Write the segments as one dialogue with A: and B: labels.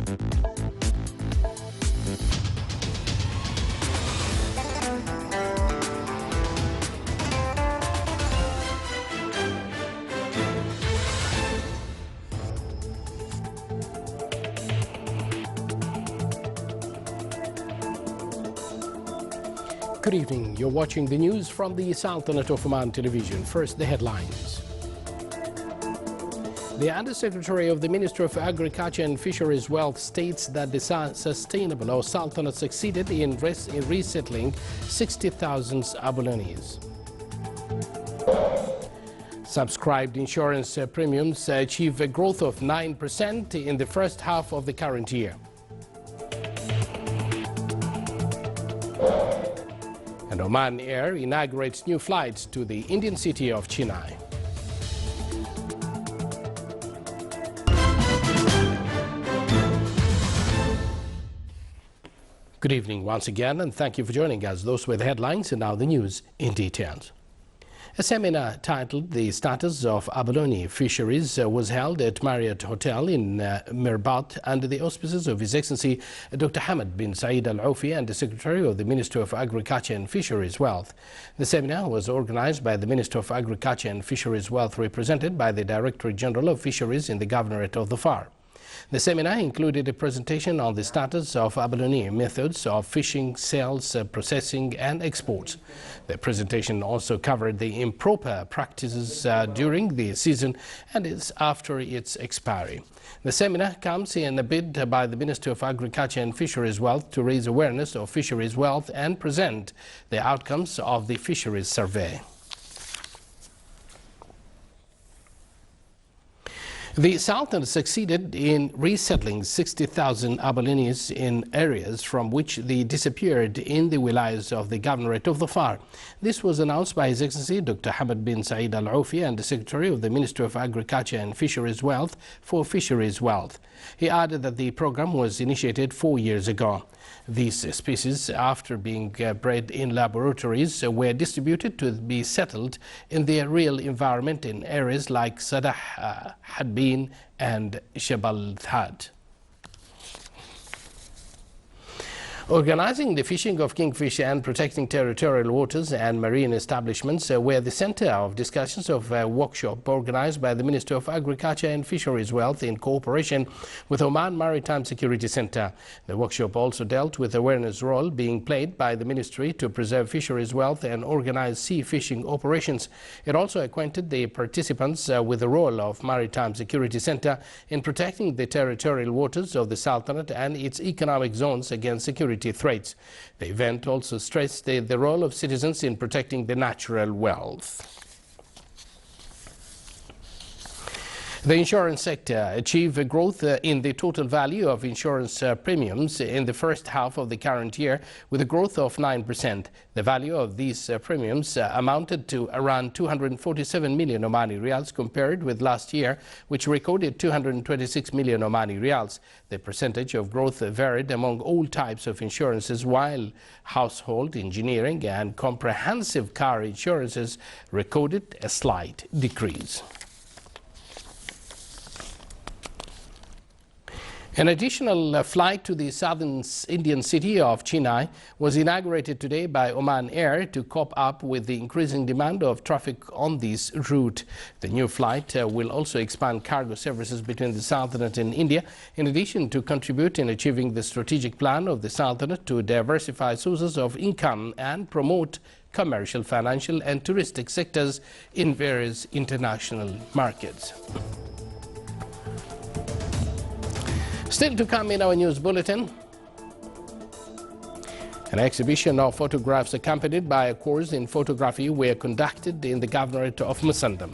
A: Good evening. You're watching the news from the Sultanate of Oman television. First, the headlines. The Undersecretary of the Ministry of Agriculture and Fisheries Wealth states that the sustainable or Sultanate succeeded in resettling 60,000 Abulanis. Subscribed insurance premiums achieve a growth of 9% in the first half of the current year. And Oman Air inaugurates new flights to the Indian city of Chennai. Good evening once again, and thank you for joining us. Those were the headlines, and now the news in details. A seminar titled The Status of Abalone Fisheries was held at Marriott Hotel in Mirbat under the auspices of His Excellency Dr. Hamad bin Saeed Al Aufi and the Secretary of the Ministry of Agriculture and Fisheries Wealth. The seminar was organized by the Minister of Agriculture and Fisheries Wealth, represented by the Director General of Fisheries in the Governorate of the FAR. The seminar included a presentation on the status of abalone, methods of fishing, sales, processing and exports. The presentation also covered the improper practices during the season and is after its expiry. The seminar comes in a bid by the Ministry of Agriculture and Fisheries Wealth to raise awareness of fisheries wealth and present the outcomes of the fisheries survey. The Sultanate succeeded in resettling 60,000 Abalonis in areas from which they disappeared in the wilayas of the Governorate of the FAR. This was announced by His Excellency Dr. Hamad bin Saeed Al Aufi and the Secretary of the Ministry of Agriculture and Fisheries Wealth for Fisheries Wealth. He added that the program was initiated 4 years ago. These species, after being bred in laboratories, were distributed to be settled in their real environment in areas like Sadah, Hadbin and Jabal Thad. Organizing the fishing of kingfish and protecting territorial waters and marine establishments were the center of discussions of a workshop organized by the Ministry of Agriculture and Fisheries Wealth in cooperation with Oman Maritime Security Center. The workshop also dealt with the awareness role being played by the ministry to preserve fisheries wealth and organize sea fishing operations. It also acquainted the participants with the role of Maritime Security Center in protecting the territorial waters of the Sultanate and its economic zones against security threats. The event also stressed the role of citizens in protecting the natural wealth. The insurance sector achieved a growth in the total value of insurance premiums in the first half of the current year with a growth of 9%. The value of these premiums amounted to around 247 million Omani Rials compared with last year, which recorded 226 million Omani Rials. The percentage of growth varied among all types of insurances, while household, engineering and comprehensive car insurances recorded a slight decrease. An additional flight to the southern Indian city of Chennai was inaugurated today by Oman Air to cope up with the increasing demand of traffic on this route. The new flight will also expand cargo services between the Sultanate and India, in addition to contribute in achieving the strategic plan of the Sultanate to diversify sources of income and promote commercial, financial and touristic sectors in various international markets. Still to come in our news bulletin, an exhibition of photographs accompanied by a course in photography were conducted in the Governorate of Musandam.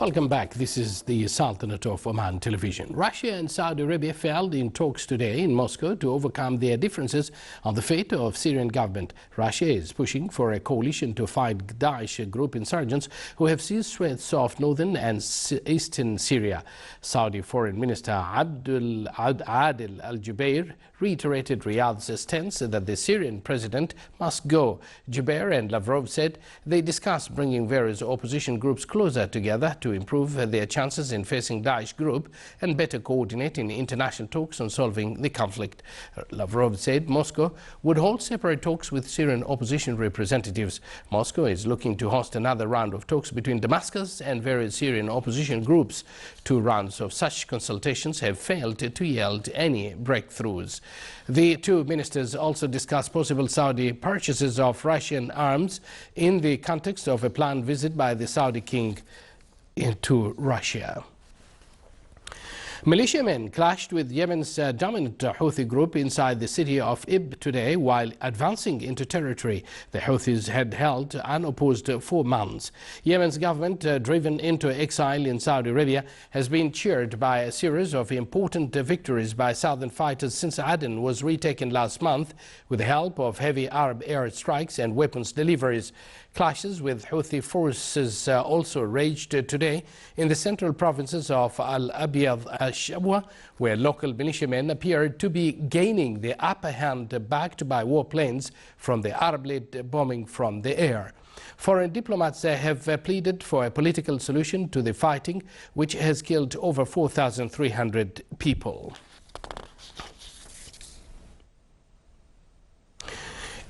A: Welcome back. This is the Sultanate of Oman television. Russia and Saudi Arabia failed in talks today in Moscow to overcome their differences on the fate of Syrian government. Russia is pushing for a coalition to fight Daesh group insurgents who have seized threats of northern and eastern Syria. Saudi Foreign Minister Adil al-Jubeir reiterated Riyadh's stance that the Syrian president must go. Jubeir and Lavrov said they discussed bringing various opposition groups closer together to improve their chances in facing Daesh group and better coordinating international talks on solving the conflict. Lavrov said Moscow would hold separate talks with Syrian opposition representatives. Moscow is looking to host another round of talks between Damascus and various Syrian opposition groups. 2 rounds of such consultations have failed to yield any breakthroughs. The 2 ministers also discussed possible Saudi purchases of Russian arms in the context of a planned visit by the Saudi king into Russia. Militiamen clashed with Yemen's dominant Houthi group inside the city of Ib today while advancing into territory the Houthis had held unopposed for months. Yemen's government, driven into exile in Saudi Arabia, has been cheered by a series of important victories by southern fighters since Aden was retaken last month with the help of heavy Arab air strikes and weapons deliveries. Clashes with Houthi forces also raged today in the central provinces of Al-Abyad al-Shabwa, where local militiamen appeared to be gaining the upper hand, backed by warplanes from the Arab-led bombing from the air. Foreign diplomats have pleaded for a political solution to the fighting, which has killed over 4,300 people.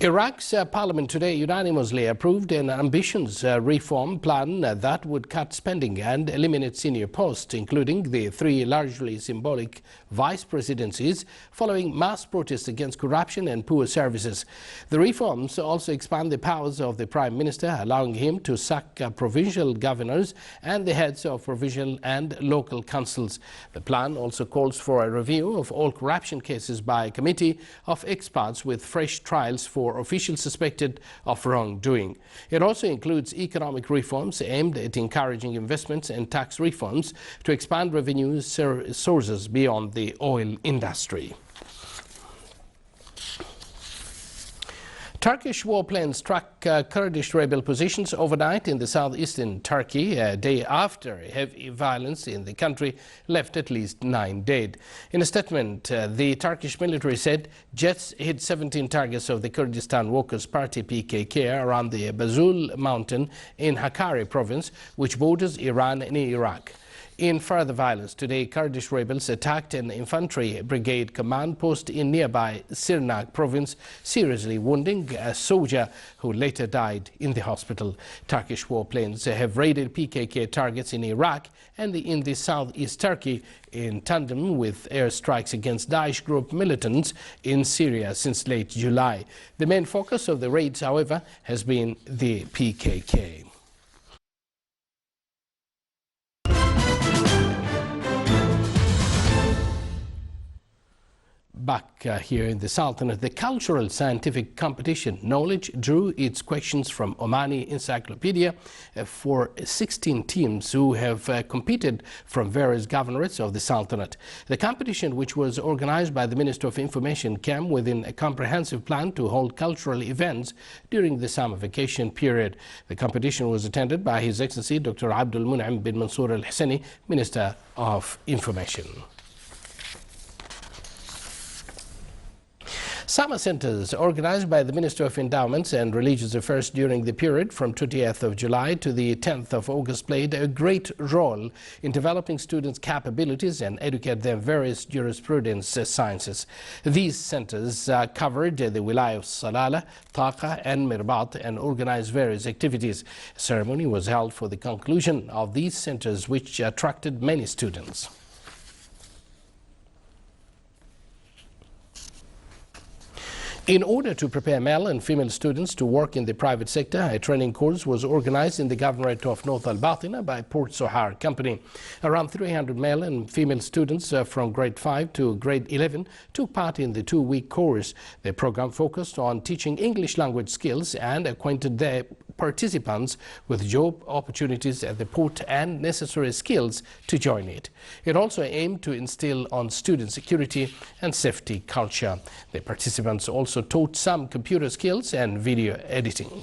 A: Iraq's parliament today unanimously approved an ambitious reform plan that would cut spending and eliminate senior posts, including the 3 largely symbolic vice presidencies, following mass protests against corruption and poor services. The reforms also expand the powers of the Prime Minister, allowing him to sack provincial governors and the heads of provincial and local councils. The plan also calls for a review of all corruption cases by a committee of experts with fresh trials for officials suspected of wrongdoing. It also includes economic reforms aimed at encouraging investments and tax reforms to expand revenue sources beyond the oil industry. Turkish warplanes struck Kurdish rebel positions overnight in the southeastern Turkey, a day after heavy violence in the country left at least 9 dead. In a statement, the Turkish military said jets hit 17 targets of the Kurdistan Workers' Party PKK around the Bazul mountain in Hakkari province, which borders Iran and Iraq. In further violence today, Kurdish rebels attacked an infantry brigade command post in nearby Sirnak province, seriously wounding a soldier who later died in the hospital. Turkish warplanes have raided PKK targets in Iraq and in the southeast Turkey in tandem with airstrikes against Daesh group militants in Syria since late July. The main focus of the raids, however, has been the PKK. Back here in the Sultanate, the cultural scientific competition Knowledge drew its questions from Omani Encyclopedia for 16 teams who have competed from various governorates of the Sultanate. The competition, which was organized by the Minister of Information, came within a comprehensive plan to hold cultural events during the summer vacation period. The competition was attended by His Excellency Dr. Abdul Mun'im bin Mansour al-Hsani, Minister of Information. Summer centers organized by the Ministry of Endowments and Religious Affairs during the period from 20th of July to the 10th of August played a great role in developing students' capabilities and educate them various jurisprudence sciences. These centers covered the Wilaya of Salalah, Taqa and Mirbat and organized various activities. A ceremony was held for the conclusion of these centers, which attracted many students. In order to prepare male and female students to work in the private sector, a training course was organized in the Governorate of North Al-Batina by Port Sohar Company. Around 300 male and female students from grade 5 to grade 11 took part in the 2-week course. The program focused on teaching English language skills and acquainted their participants with job opportunities at the port and necessary skills to join it. It also aimed to instill on student security and safety culture. The participants also taught some computer skills and video editing.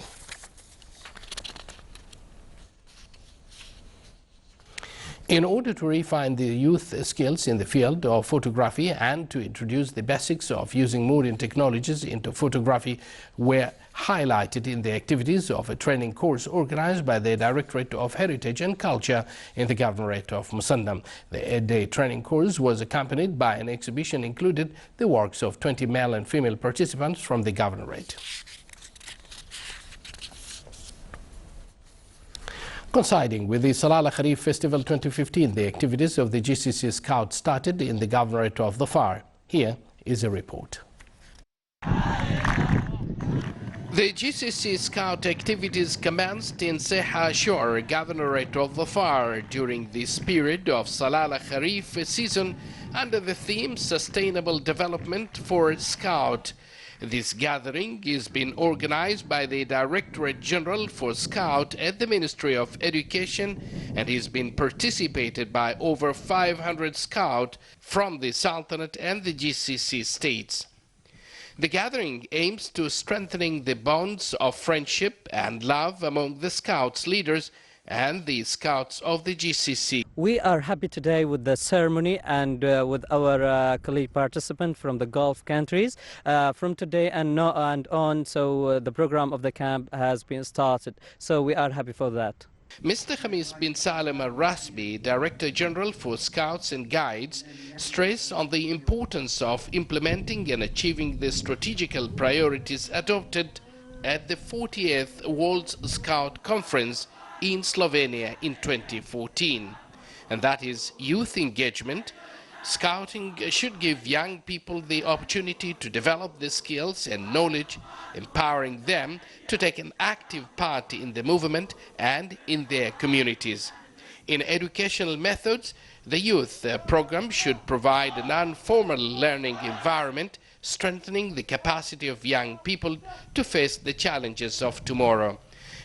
A: In order to refine the youth skills in the field of photography and to introduce the basics of using modern technologies into photography were highlighted in the activities of a training course organized by the Directorate of Heritage and Culture in the Governorate of Musandam. The 8-day training course was accompanied by an exhibition included the works of 20 male and female participants from the Governorate. Coinciding with the Salala Kharif Festival 2015, the activities of the GCC Scouts started in the Governorate of Dhofar. Here is a report. The GCC Scout activities commenced in Seha Shore, Governorate of Dhofar, during this period of Salala Kharif season under the theme Sustainable Development for Scout. This gathering is being organized by the Directorate General for Scout at the Ministry of Education and is being participated by over 500 Scouts from the Sultanate and the GCC states. The gathering aims to strengthening the bonds of friendship and love among the Scouts leaders and the Scouts of the GCC.
B: We are happy today with the ceremony and with our colleague participant from the Gulf countries. From today and on, so the program of the camp has been started. So we are happy for that.
A: Mr. Khamis bin Salem Al-Rasbi, Director General for Scouts and Guides, stressed on the importance of implementing and achieving the strategical priorities adopted at the 40th World Scout Conference in Slovenia in 2014, and that is youth engagement. Scouting should give young people the opportunity to develop the skills and knowledge, empowering them to take an active part in the movement and in their communities. In educational methods, the youth program should provide a non-formal learning environment, strengthening the capacity of young people to face the challenges of tomorrow.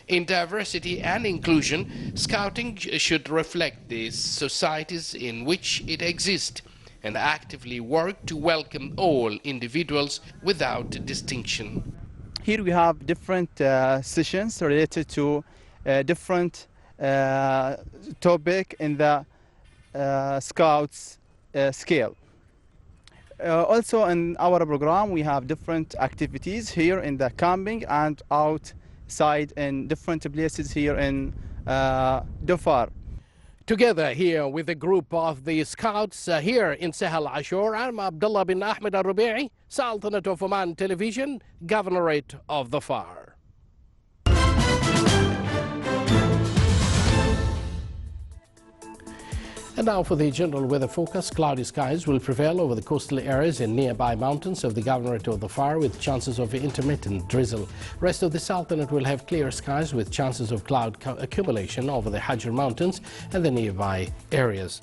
A: In diversity and inclusion, Scouting should reflect the societies in which it exists and actively work to welcome all individuals without distinction.
C: Here we have different sessions related to different topic in the Scouts scale. Also in our program we have different activities here in the camping and outside in different places here in Dhofar.
A: Together here with a group of the Scouts here in Sahel Ashur, I'm Abdullah bin Ahmed Al-Rubi'i, Sultanate of Oman Television, Governorate of Dhofar. And now for the general weather forecast. Cloudy skies will prevail over the coastal areas and nearby mountains of the Governorate of Dhofar with chances of intermittent drizzle. Rest of the Sultanate will have clear skies with chances of cloud accumulation over the Hajar Mountains and the nearby areas.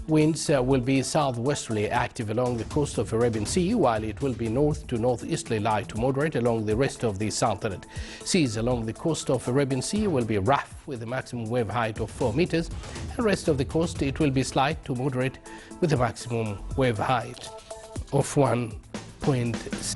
A: Winds will be southwesterly active along the coast of Arabian Sea, while it will be north to northeasterly light to moderate along the rest of the Sultanate. Seas along the coast of Arabian Sea will be rough with a maximum wave height of 4 meters, and rest of the coast it will be slight to moderate with a maximum wave height of 1.6.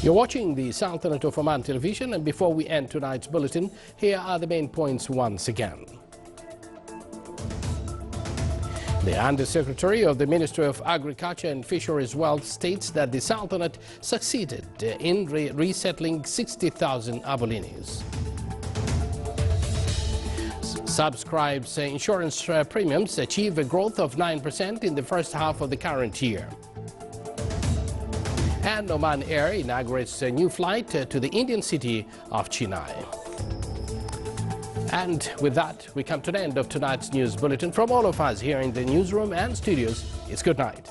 A: You're watching the Sultanate of Oman television, and before we end tonight's bulletin, here are the main points once again. The Undersecretary of the Ministry of Agriculture and Fisheries Wealth states that the Sultanate succeeded in resettling 60,000 Abolinis. Subscribes insurance premiums achieve a growth of 9% in the first half of the current year. And Oman Air inaugurates a new flight to the Indian city of Chennai. And with that, we come to the end of tonight's news bulletin. From all of us here in the newsroom and studios, it's good night.